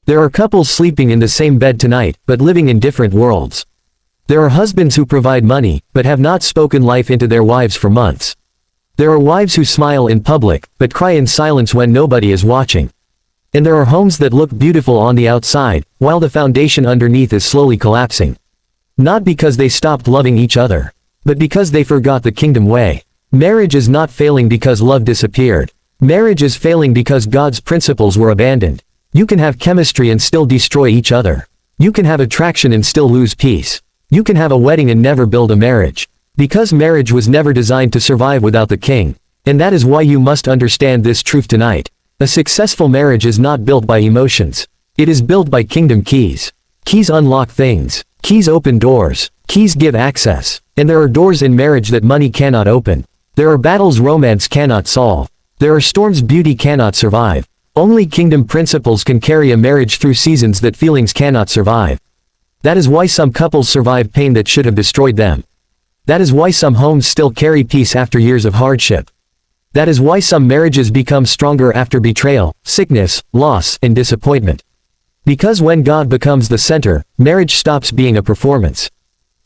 There are couples sleeping in the same bed tonight, but living in different worlds. There are husbands who provide money, but have not spoken life into their wives for months. There are wives who smile in public, but cry in silence when nobody is watching. And there are homes that look beautiful on the outside, while the foundation underneath is slowly collapsing. Not because they stopped loving each other, but because they forgot the kingdom way. Marriage is not failing because love disappeared. Marriage is failing because God's principles were abandoned. You can have chemistry and still destroy each other. You can have attraction and still lose peace. You can have a wedding and never build a marriage. Because marriage was never designed to survive without the king. And that is why you must understand this truth tonight. A successful marriage is not built by emotions. It is built by kingdom keys. Keys unlock things. Keys open doors. Keys give access. And there are doors in marriage that money cannot open. There are battles romance cannot solve. There are storms beauty cannot survive. Only kingdom principles can carry a marriage through seasons that feelings cannot survive. That is why some couples survive pain that should have destroyed them. That is why some homes still carry peace after years of hardship. That is why some marriages become stronger after betrayal, sickness, loss, and disappointment. Because when God becomes the center, marriage stops being a performance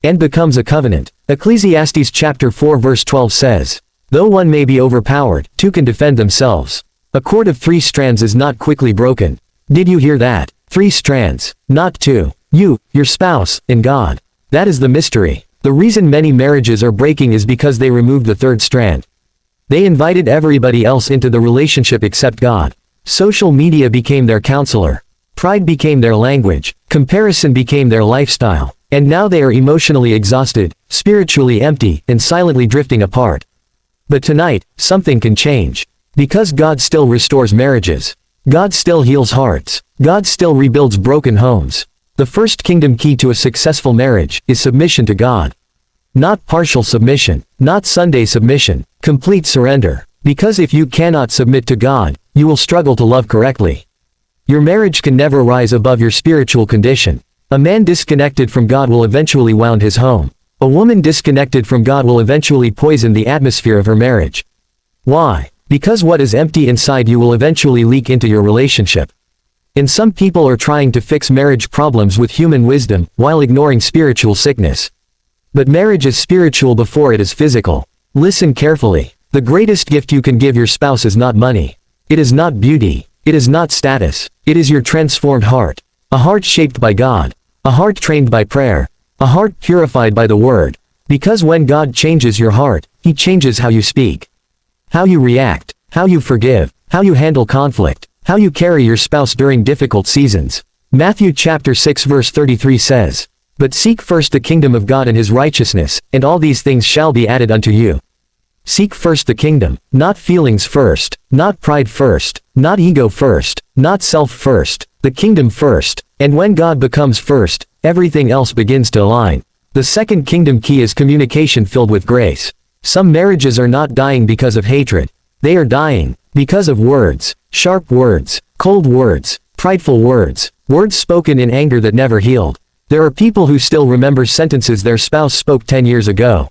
and becomes a covenant. Ecclesiastes chapter 4 verse 12 says, "Though one may be overpowered, two can defend themselves. A cord of 3 strands is not quickly broken." Did you hear that? 3 strands, not 2. You, your spouse, and God. That is the mystery. The reason many marriages are breaking is because they removed the 3rd strand. They invited everybody else into the relationship except God. Social media became their counselor. Pride became their language. Comparison became their lifestyle. And now they are emotionally exhausted, spiritually empty, and silently drifting apart. But tonight, something can change. Because God still restores marriages. God still heals hearts. God still rebuilds broken homes. The first kingdom key to a successful marriage is submission to God. Not partial submission, not Sunday submission, complete surrender. Because if you cannot submit to God, you will struggle to love correctly. Your marriage can never rise above your spiritual condition. A man disconnected from God will eventually wound his home. A woman disconnected from God will eventually poison the atmosphere of her marriage. Why? Because what is empty inside you will eventually leak into your relationship. And some people are trying to fix marriage problems with human wisdom, while ignoring spiritual sickness. But marriage is spiritual before it is physical. Listen carefully. The greatest gift you can give your spouse is not money. It is not beauty. It is not status. It is your transformed heart. A heart shaped by God. A heart trained by prayer. A heart purified by the Word. Because when God changes your heart, He changes how you speak, how you react, how you forgive, how you handle conflict, how you carry your spouse during difficult seasons. Matthew chapter 6 verse 33 says, "But seek first the kingdom of God and His righteousness, and all these things shall be added unto you." Seek first the kingdom, not feelings first, not pride first, not ego first, not self first, the kingdom first. And when God becomes first, everything else begins to align. The second kingdom key is communication filled with grace. Some marriages are not dying because of hatred. They are dying because of words, sharp words, cold words, prideful words, words spoken in anger that never healed. There are people who still remember sentences their spouse spoke 10 years ago.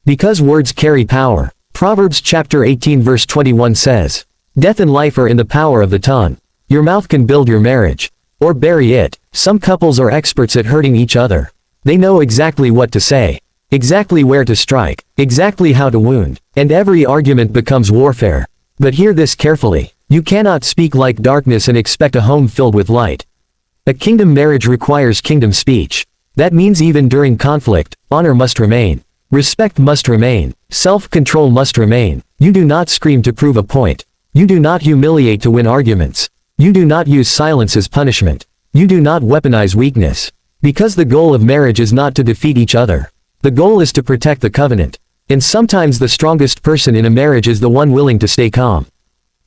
Because words carry power. Proverbs chapter 18 verse 21 says, "Death and life are in the power of the tongue." Your mouth can build your marriage, or bury it. Some couples are experts at hurting each other. They know exactly what to say, exactly where to strike, exactly how to wound, and every argument becomes warfare. But hear this carefully. You cannot speak like darkness and expect a home filled with light. A kingdom marriage requires kingdom speech. That means even during conflict, honor must remain. Respect must remain. Self-control must remain. You do not scream to prove a point. You do not humiliate to win arguments. You do not use silence as punishment. You do not weaponize weakness. Because the goal of marriage is not to defeat each other. The goal is to protect the covenant. And sometimes the strongest person in a marriage is the one willing to stay calm.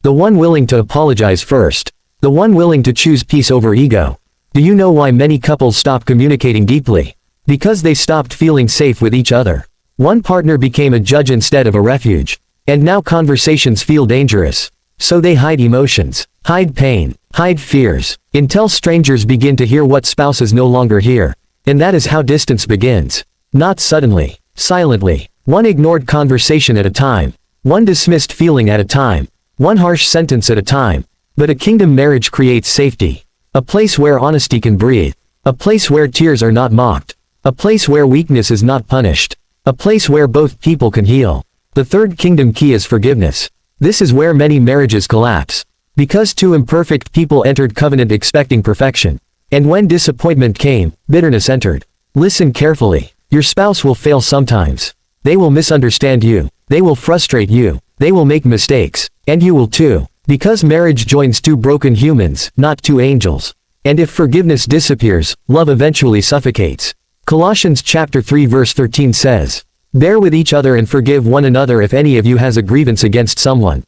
The one willing to apologize first. The one willing to choose peace over ego. Do you know why many couples stop communicating deeply? Because they stopped feeling safe with each other. One partner became a judge instead of a refuge. And now conversations feel dangerous. So they hide emotions, hide pain, hide fears, until strangers begin to hear what spouses no longer hear. And that is how distance begins. Not suddenly, silently. One ignored conversation at a time. One dismissed feeling at a time. One harsh sentence at a time. But a kingdom marriage creates safety. A place where honesty can breathe. A place where tears are not mocked. A place where weakness is not punished. A place where both people can heal. The third kingdom key is forgiveness. This is where many marriages collapse. Because two imperfect people entered covenant expecting perfection. And when disappointment came, bitterness entered. Listen carefully. Your spouse will fail sometimes. They will misunderstand you. They will frustrate you. They will make mistakes. And you will too. Because marriage joins two broken humans, not two angels. And if forgiveness disappears, love eventually suffocates. Colossians chapter 3 verse 13 says, "Bear with each other and forgive one another if any of you has a grievance against someone.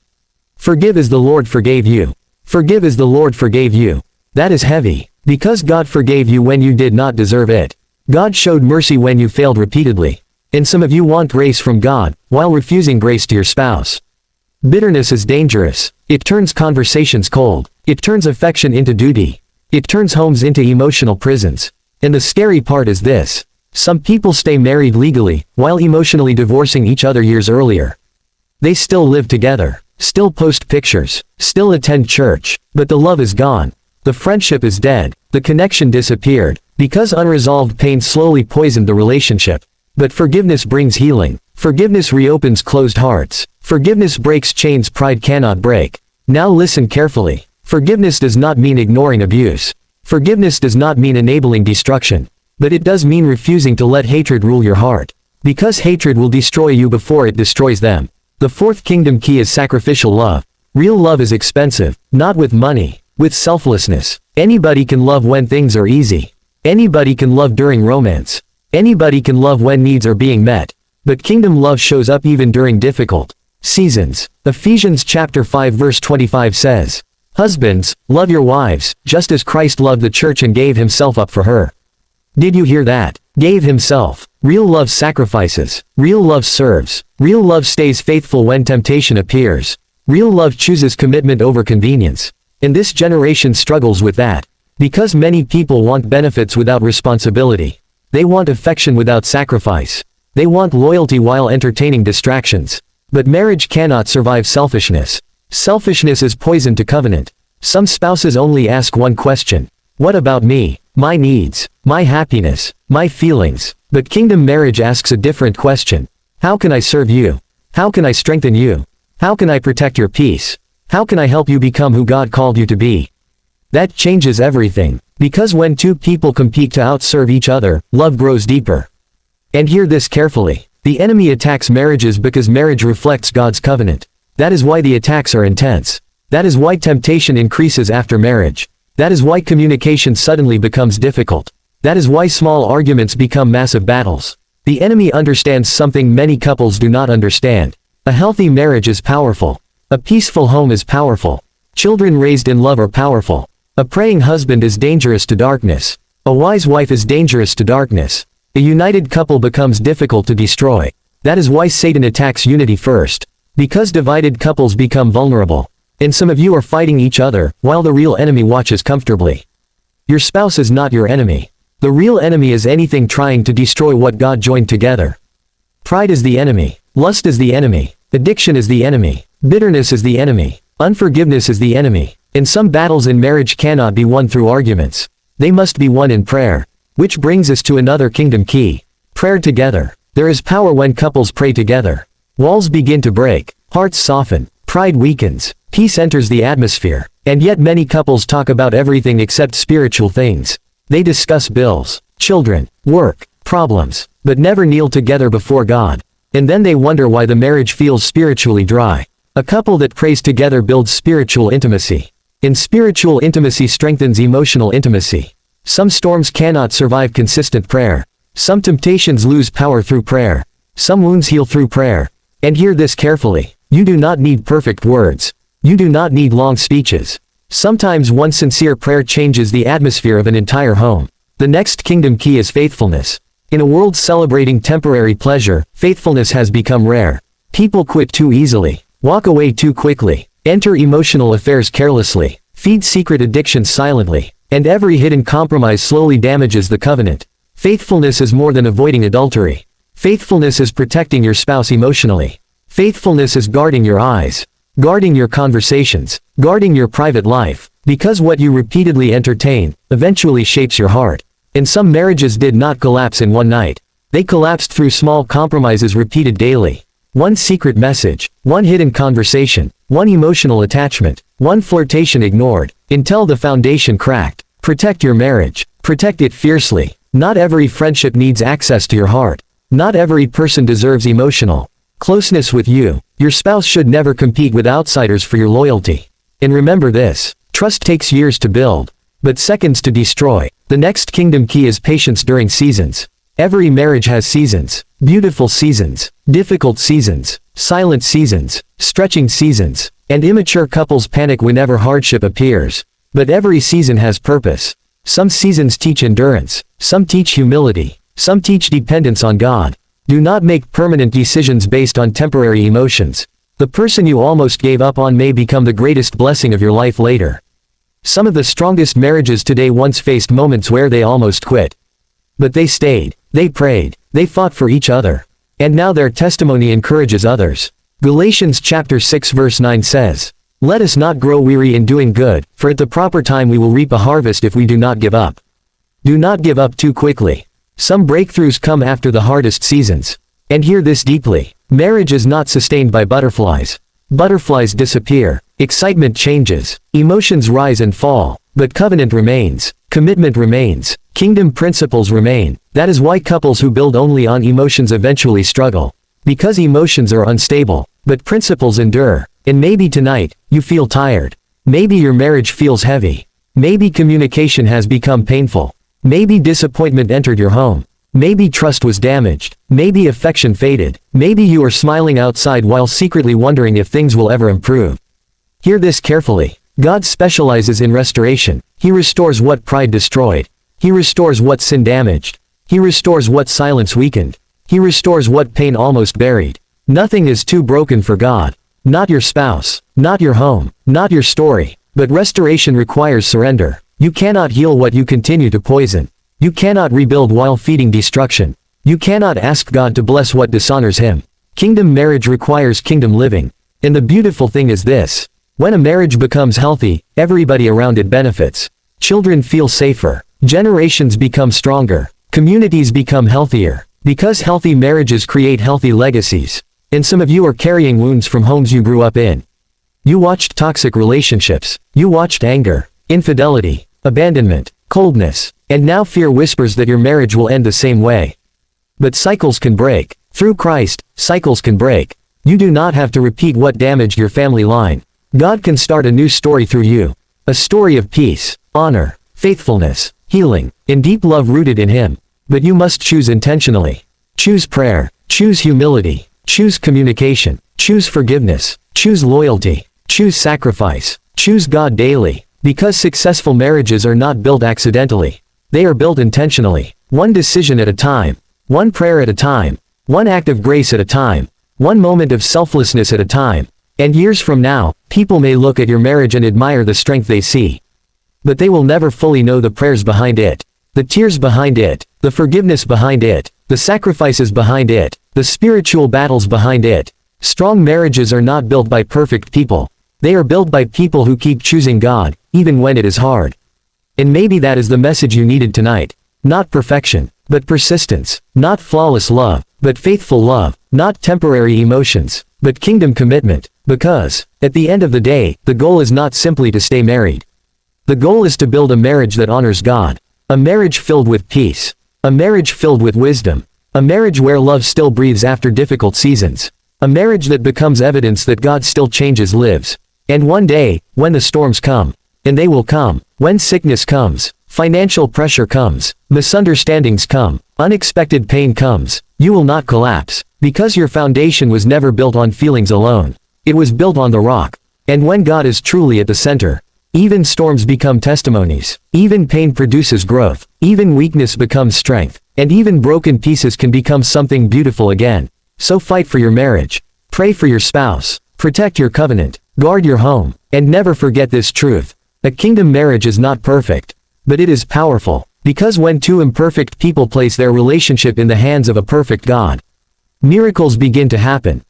Forgive as the Lord forgave you." Forgive as the Lord forgave you. That is heavy. Because God forgave you when you did not deserve it. God showed mercy when you failed repeatedly. And some of you want grace from God, while refusing grace to your spouse. Bitterness is dangerous. It turns conversations cold. It turns affection into duty. It turns homes into emotional prisons. And the scary part is this. Some people stay married legally, while emotionally divorcing each other years earlier. They still live together, still post pictures, still attend church, but the love is gone. The friendship is dead. The connection disappeared, because unresolved pain slowly poisoned the relationship. But forgiveness brings healing. Forgiveness reopens closed hearts. Forgiveness breaks chains pride cannot break. Now listen carefully. Forgiveness does not mean ignoring abuse. Forgiveness does not mean enabling destruction. But it does mean refusing to let hatred rule your heart. Because hatred will destroy you before it destroys them. The fourth kingdom key is sacrificial love. Real love is expensive, not with money, with selflessness. Anybody can love when things are easy. Anybody can love during romance. Anybody can love when needs are being met. But kingdom love shows up even during difficult seasons. Ephesians chapter 5 verse 25 says, "Husbands, love your wives, just as Christ loved the church and gave himself up for her." Did you hear that? Gave himself. Real love sacrifices. Real love serves. Real love stays faithful when temptation appears. Real love chooses commitment over convenience. And this generation struggles with that. Because many people want benefits without responsibility. They want affection without sacrifice. They want loyalty while entertaining distractions. But marriage cannot survive selfishness. Selfishness is poison to covenant. Some spouses only ask one question. What about me? My needs? My happiness? My feelings? But kingdom marriage asks a different question. How can I serve you? How can I strengthen you? How can I protect your peace? How can I help you become who God called you to be? That changes everything. Because when two people compete to outserve each other, love grows deeper. And hear this carefully. The enemy attacks marriages because marriage reflects God's covenant. That is why the attacks are intense. That is why temptation increases after marriage. That is why communication suddenly becomes difficult. That is why small arguments become massive battles. The enemy understands something many couples do not understand. A healthy marriage is powerful. A peaceful home is powerful. Children raised in love are powerful. A praying husband is dangerous to darkness. A wise wife is dangerous to darkness. A united couple becomes difficult to destroy. That is why Satan attacks unity first. Because divided couples become vulnerable. And some of you are fighting each other, while the real enemy watches comfortably. Your spouse is not your enemy. The real enemy is anything trying to destroy what God joined together. Pride is the enemy. Lust is the enemy. Addiction is the enemy. Bitterness is the enemy. Unforgiveness is the enemy. And some battles in marriage cannot be won through arguments. They must be won in prayer. Which brings us to another kingdom key. Prayer together. There is power when couples pray together. Walls begin to break. Hearts soften. Pride weakens. Peace enters the atmosphere. And yet many couples talk about everything except spiritual things. They discuss bills, children, work, problems, but never kneel together before God. And then they wonder why the marriage feels spiritually dry. A couple that prays together builds spiritual intimacy. And spiritual intimacy strengthens emotional intimacy. Some storms cannot survive consistent prayer. Some temptations lose power through prayer. Some wounds heal through prayer. And hear this carefully. You do not need perfect words. You do not need long speeches. Sometimes one sincere prayer changes the atmosphere of an entire home. The next kingdom key is faithfulness. In a world celebrating temporary pleasure, faithfulness has become rare. People quit too easily, walk away too quickly, enter emotional affairs carelessly, feed secret addictions silently, and every hidden compromise slowly damages the covenant. Faithfulness is more than avoiding adultery. Faithfulness is protecting your spouse emotionally. Faithfulness is guarding your eyes, guarding your conversations, guarding your private life, Because what you repeatedly entertain, eventually shapes your heart. And some marriages did not collapse in one night. They collapsed through small compromises repeated daily. One secret message, one hidden conversation, one emotional attachment, one flirtation ignored, until the foundation cracked. Protect your marriage. Protect it fiercely. Not every friendship needs access to your heart. Not every person deserves emotional closeness with you. Your spouse should never compete with outsiders for your loyalty. And remember this, trust takes years to build, but seconds to destroy. The next kingdom key is patience during seasons. Every marriage has seasons, beautiful seasons, difficult seasons, silent seasons, stretching seasons, and immature couples panic whenever hardship appears. But every season has purpose. Some seasons teach endurance, some teach humility, some teach dependence on God. Do not make permanent decisions based on temporary emotions. The person you almost gave up on may become the greatest blessing of your life later. Some of the strongest marriages today once faced moments where they almost quit. But they stayed, they prayed, they fought for each other. And now their testimony encourages others. Galatians chapter 6 verse 9 says, "Let us not grow weary in doing good, for at the proper time we will reap a harvest if we do not give up." Do not give up too quickly. Some breakthroughs come after the hardest seasons. And hear this deeply. Marriage is not sustained by butterflies. Butterflies disappear. Excitement changes. Emotions rise and fall. But covenant remains. Commitment remains. Kingdom principles remain. That is why couples who build only on emotions eventually struggle. Because emotions are unstable. But principles endure. And maybe tonight, you feel tired. Maybe your marriage feels heavy. Maybe communication has become painful. Maybe disappointment entered your home. Maybe trust was damaged. Maybe affection faded. Maybe you are smiling outside while secretly wondering if things will ever improve. Hear this carefully. God specializes in restoration. He restores what pride destroyed. He restores what sin damaged. He restores what silence weakened. He restores what pain almost buried. Nothing is too broken for God. Not your spouse. Not your home. Not your story. But restoration requires surrender. You cannot heal what you continue to poison. You cannot rebuild while feeding destruction. You cannot ask God to bless what dishonors Him. Kingdom marriage requires kingdom living. And the beautiful thing is this. When a marriage becomes healthy, everybody around it benefits. Children feel safer. Generations become stronger. Communities become healthier. Because healthy marriages create healthy legacies. And some of you are carrying wounds from homes you grew up in. You watched toxic relationships. You watched anger, infidelity, abandonment, coldness, and now fear whispers that your marriage will end the same way. But cycles can break. Through Christ, cycles can break. You do not have to repeat what damaged your family line. God can start a new story through you. A story of peace, honor, faithfulness, healing, and deep love rooted in Him. But you must choose intentionally. Choose prayer. Choose humility. Choose communication. Choose forgiveness. Choose loyalty. Choose sacrifice. Choose God daily. Because successful marriages are not built accidentally. They are built intentionally. One decision at a time. One prayer at a time. One act of grace at a time. One moment of selflessness at a time. And years from now, people may look at your marriage and admire the strength they see. But they will never fully know the prayers behind it. The tears behind it. The forgiveness behind it. The sacrifices behind it. The spiritual battles behind it. Strong marriages are not built by perfect people. They are built by people who keep choosing God, even when it is hard. And maybe that is the message you needed tonight. Not perfection, but persistence. Not flawless love, but faithful love. Not temporary emotions, but kingdom commitment. Because, at the end of the day, the goal is not simply to stay married. The goal is to build a marriage that honors God. A marriage filled with peace. A marriage filled with wisdom. A marriage where love still breathes after difficult seasons. A marriage that becomes evidence that God still changes lives. And one day, when the storms come, and they will come, when sickness comes, financial pressure comes, misunderstandings come, unexpected pain comes, you will not collapse, because your foundation was never built on feelings alone. It was built on the rock. And when God is truly at the center, even storms become testimonies, even pain produces growth, even weakness becomes strength, and even broken pieces can become something beautiful again. So fight for your marriage. Pray for your spouse. Protect your covenant. Guard your home. And never forget this truth. A kingdom marriage is not perfect. But it is powerful. Because when two imperfect people place their relationship in the hands of a perfect God, miracles begin to happen.